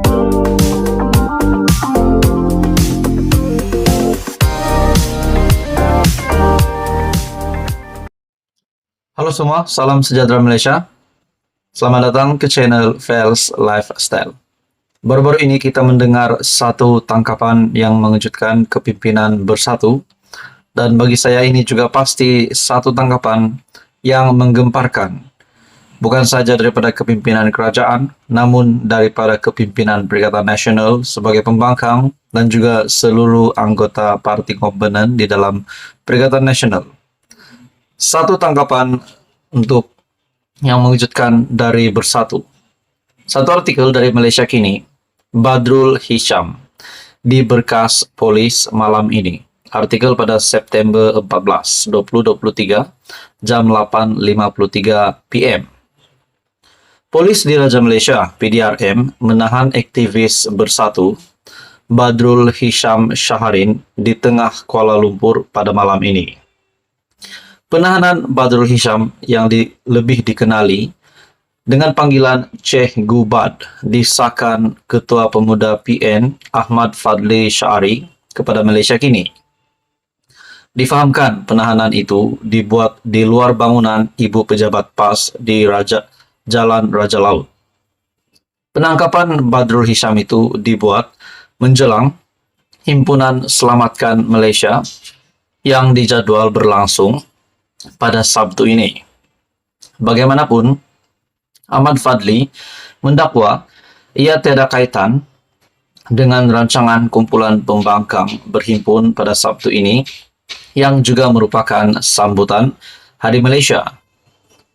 Halo semua, salam sejahtera Malaysia. Selamat datang ke channel Fels Lifestyle. Baru-baru ini kita mendengar satu tangkapan yang mengejutkan kepimpinan bersatu. Dan bagi saya ini juga pasti satu tangkapan yang menggemparkan. Bukan saja daripada kepimpinan kerajaan, namun daripada kepimpinan Perikatan Nasional sebagai pembangkang dan juga seluruh anggota parti komponen di dalam Perikatan Nasional. Satu tangkapan untuk yang mengejutkan dari bersatu. Satu artikel dari Malaysia Kini, Badrul Hisham di berkas polis malam ini. Artikel pada September 14, 2023, jam 8.53 PM. Polis Diraja Malaysia, PDRM, menahan aktivis bersatu Badrul Hisham Shaharin di tengah Kuala Lumpur pada malam ini. Penahanan Badrul Hisham yang lebih dikenali dengan panggilan Ceh Gubad disahkan Ketua Pemuda PN Ahmad Fadli Syari kepada Malaysia Kini. Difahamkan penahanan itu dibuat di luar bangunan Ibu Pejabat PAS di Jalan Raja Laut. Penangkapan Badrul Hisham itu dibuat menjelang Himpunan Selamatkan Malaysia yang dijadwal berlangsung pada Sabtu ini. Bagaimanapun, Ahmad Fadli mendakwa ia tiada kaitan dengan rancangan kumpulan pembangkang berhimpun pada Sabtu ini yang juga merupakan sambutan Hari Malaysia.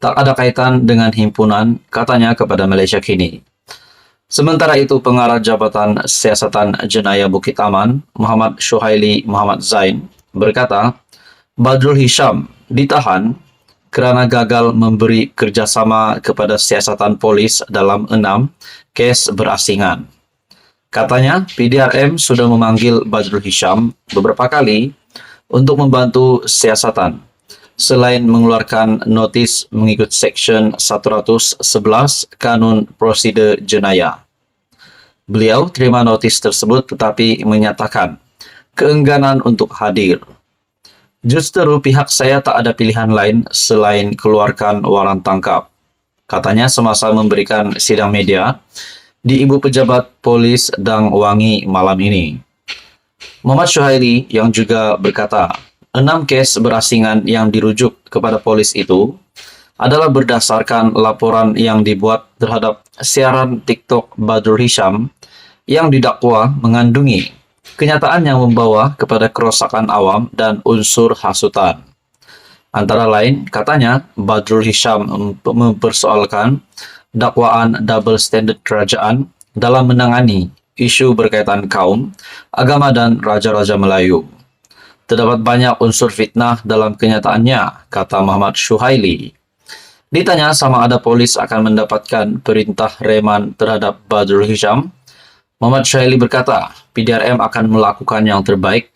Tak ada kaitan dengan himpunan, katanya kepada Malaysia Kini. Sementara itu, Pengarah Jabatan Siasatan Jenayah Bukit Aman, Muhammad Syuhaili Muhammad Zain, berkata, Badrul Hisham ditahan kerana gagal memberi kerjasama kepada siasatan polis dalam 6 kes berasingan. Katanya, PDRM sudah memanggil Badrul Hisham beberapa kali untuk membantu siasatan, selain mengeluarkan notis mengikut Seksyen 111 Kanun Prosedur Jenayah. Beliau terima notis tersebut tetapi menyatakan keengganan untuk hadir. Justru pihak saya tak ada pilihan lain selain keluarkan waran tangkap, katanya semasa memberikan sidang media di Ibu Pejabat Polis Dang Wangi malam ini. Muhammad Syuhaili yang juga berkata, 6 kes berasingan yang dirujuk kepada polis itu adalah berdasarkan laporan yang dibuat terhadap siaran TikTok Badrul Hisham yang didakwa mengandungi kenyataan yang membawa kepada kerosakan awam dan unsur hasutan. Antara lain, katanya, Badrul Hisham mempersoalkan dakwaan double standard kerajaan dalam menangani isu berkaitan kaum, agama dan raja-raja Melayu. Terdapat banyak unsur fitnah dalam kenyataannya, kata Muhammad Syuhaili. Ditanya sama ada polis akan mendapatkan perintah reman terhadap Badrul Hisham, Muhammad Syuhaili berkata, PDRM akan melakukan yang terbaik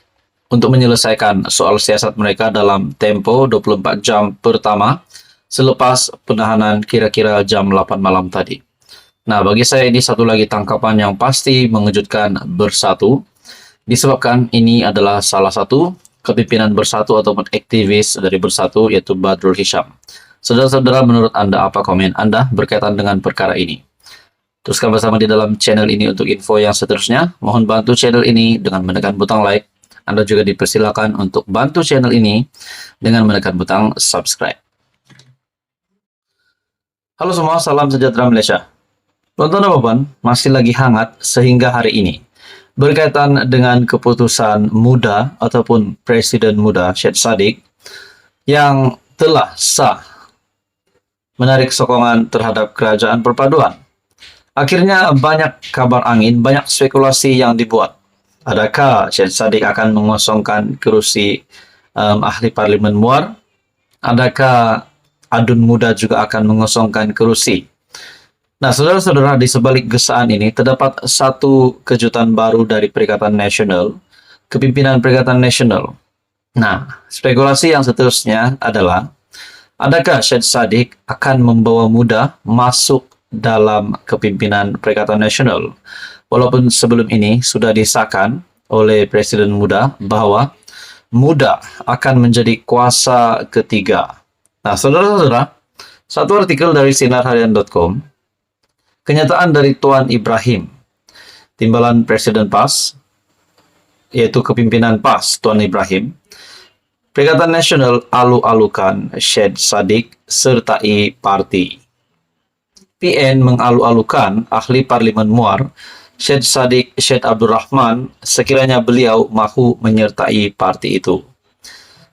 untuk menyelesaikan soal siasat mereka dalam tempo 24 jam pertama selepas penahanan kira-kira jam 8 malam tadi. Nah, bagi saya ini satu lagi tangkapan yang pasti mengejutkan bersatu, disebabkan ini adalah salah satu kepimpinan bersatu ataupun aktivis dari bersatu, yaitu Badrul Hisham. Saudara-saudara, menurut Anda apa komen Anda berkaitan dengan perkara ini? Teruskan bersama di dalam channel ini untuk info yang seterusnya. Mohon bantu channel ini dengan menekan butang like. Anda juga dipersilakan untuk bantu channel ini dengan menekan butang subscribe. Halo semua, salam sejahtera Malaysia. Tuan-tuan dan puan, masih lagi hangat sehingga hari ini berkaitan dengan keputusan muda ataupun Presiden muda Syed Saddiq yang telah sah menarik sokongan terhadap kerajaan perpaduan. Akhirnya banyak kabar angin, banyak spekulasi yang dibuat. Adakah Syed Saddiq akan mengosongkan kerusi ahli parlimen Muar? Adakah Adun Muda juga akan mengosongkan kerusi? Nah, saudara-saudara, di sebalik gesaan ini terdapat satu kejutan baru dari Perikatan Nasional, kepimpinan Perikatan Nasional. Nah, spekulasi yang seterusnya adalah, adakah Syed Saddiq akan membawa muda masuk dalam kepimpinan Perikatan Nasional. Walaupun sebelum ini sudah disahkan oleh Presiden muda bahwa muda akan menjadi kuasa ketiga. Nah, saudara-saudara, satu artikel dari sinarharian.com, kenyataan dari Tuan Ibrahim, timbalan Presiden PAS, yaitu kepimpinan PAS, Tuan Ibrahim, Perikatan Nasional alu-alukan Syed Saddiq sertai parti. PN mengalu-alukan ahli Parlimen Muar, Syed Saddiq Syed Abdul Rahman, sekiranya beliau mahu menyertai parti itu.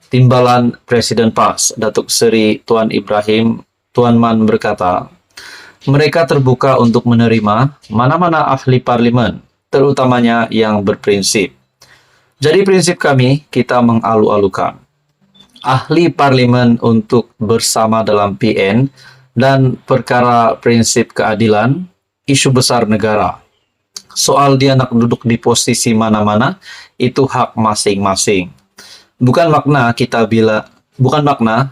Timbalan Presiden PAS, Datuk Seri Tuan Ibrahim Tuan Man berkata, mereka terbuka untuk menerima mana-mana ahli parlimen, terutamanya yang berprinsip. Jadi prinsip kami, kita mengalu-alukan ahli parlimen untuk bersama dalam PN dan perkara prinsip keadilan, isu besar negara. Soal dia nak duduk di posisi mana-mana, itu hak masing-masing. Bukan makna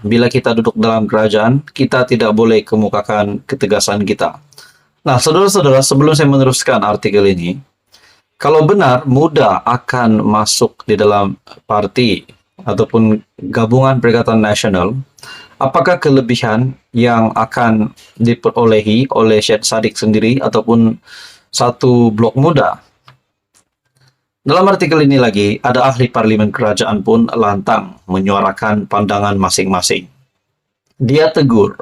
bila kita duduk dalam kerajaan, kita tidak boleh kemukakan ketegasan kita. Nah, saudara-saudara, sebelum saya meneruskan artikel ini, kalau benar muda akan masuk di dalam parti ataupun gabungan Perikatan Nasional, apakah kelebihan yang akan diperolehi oleh Syed Saddiq sendiri ataupun satu blok muda? Dalam artikel ini lagi, ada ahli parlimen kerajaan pun lantang menyuarakan pandangan masing-masing. Dia tegur,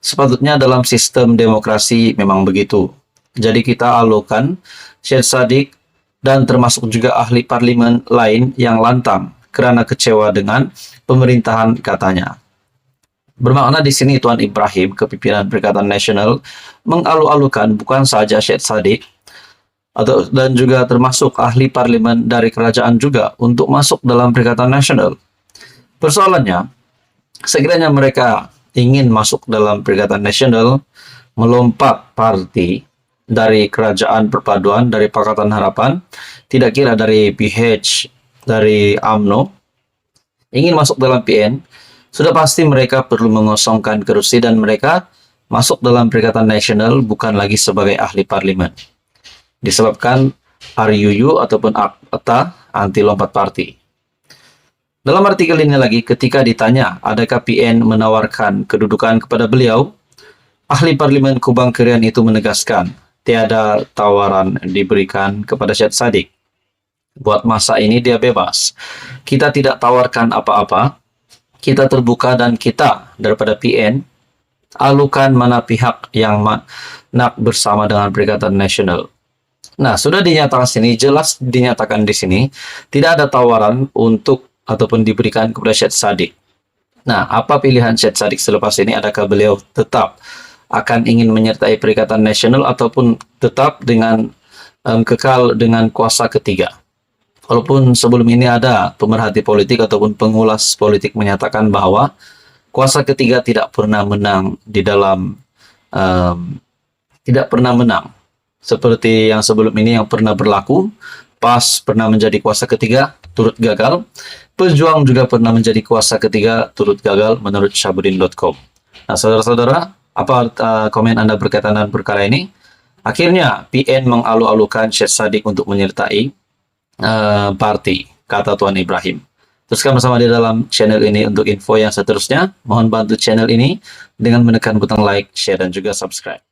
sepatutnya dalam sistem demokrasi memang begitu. Jadi kita alukan Syed Saddiq dan termasuk juga ahli parlimen lain yang lantang kerana kecewa dengan pemerintahan katanya. Bermakna di sini Tuan Ibrahim, kepimpinan Perikatan Nasional, mengalu-alukan bukan saja Syed Saddiq, dan juga termasuk ahli parlimen dari kerajaan juga untuk masuk dalam Perikatan Nasional. Persoalannya, sekiranya mereka ingin masuk dalam Perikatan Nasional, melompat parti dari Kerajaan Perpaduan, dari Pakatan Harapan, tidak kira dari PH, dari UMNO, ingin masuk dalam PN, sudah pasti mereka perlu mengosongkan kerusi dan mereka masuk dalam Perikatan Nasional bukan lagi sebagai ahli parlimen. Disebabkan RUU ataupun Akta Anti Lompat Parti. Dalam artikel ini lagi, ketika ditanya adakah PN menawarkan kedudukan kepada beliau, ahli parlimen Kubang Kerian itu menegaskan tiada tawaran diberikan kepada Syed Saddiq. Buat masa ini dia bebas. Kita tidak tawarkan apa-apa. Kita terbuka dan kita daripada PN alukan mana pihak yang nak bersama dengan Perikatan Nasional. Nah, sudah dinyatakan sini, jelas dinyatakan di sini, tidak ada tawaran untuk ataupun diberikan kepada Syed Saddiq. Nah, apa pilihan Syed Saddiq selepas ini? Adakah beliau tetap akan ingin menyertai Perikatan Nasional ataupun tetap dengan kekal dengan kuasa ketiga? Walaupun sebelum ini ada pemerhati politik ataupun pengulas politik menyatakan bahwa kuasa ketiga tidak pernah menang di dalam tidak pernah menang. Seperti yang sebelum ini yang pernah berlaku, PAS pernah menjadi kuasa ketiga, turut gagal. Pejuang juga pernah menjadi kuasa ketiga, turut gagal menurut Syahbudin.com. Nah, saudara-saudara, apa komen Anda berkaitan dengan perkara ini? Akhirnya, PN mengalu-alukan Syed Saddiq untuk menyertai parti, kata Tuan Ibrahim. Teruskan bersama di dalam channel ini untuk info yang seterusnya. Mohon bantu channel ini dengan menekan butang like, share, dan juga subscribe.